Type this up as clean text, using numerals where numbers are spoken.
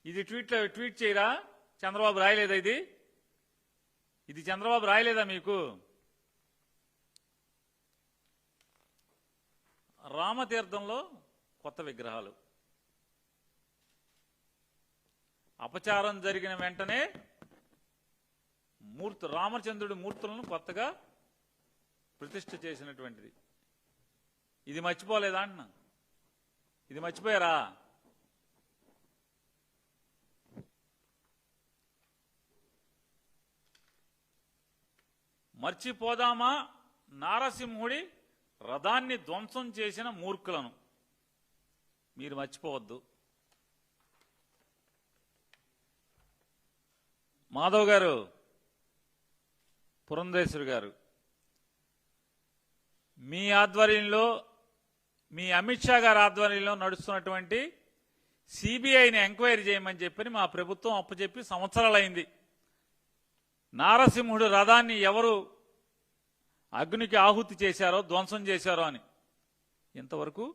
ఇది ట్వీట్ చేయరా? చంద్రబాబు రాయలేదా? ఇది చంద్రబాబు రాయలేదా మీకు? రామతీర్థంలో కొత్త విగ్రహాలు, అపచారం జరిగిన వెంటనే రామచంద్రుడి మూర్తులను కొత్తగా ప్రతిష్ఠ చేసినటువంటిది. ఇది మర్చిపోలేదా అన్న? ఇది మర్చిపోయారా? మర్చిపోదామా నారసింహుడి రథాన్ని ధ్వంసం చేసిన మూర్ఖులను? మీరు మర్చిపోవద్దు. మాధవ్ గారు, పురంధేశ్వరి గారు, మీ ఆధ్వర్యంలో, మీ అమిత్ షా గారి ఆధ్వర్యంలో నడుస్తున్నటువంటి సిబిఐని ఎంక్వైరీ చేయమని చెప్పని మా ప్రభుత్వం అప్పచెప్పి సంవత్సరాలైంది. నారసింహుడు రథాన్ని ఎవరు అగ్నికి ఆహుతి చేశారో, ధ్వంసం చేశారో అని ఇంతవరకు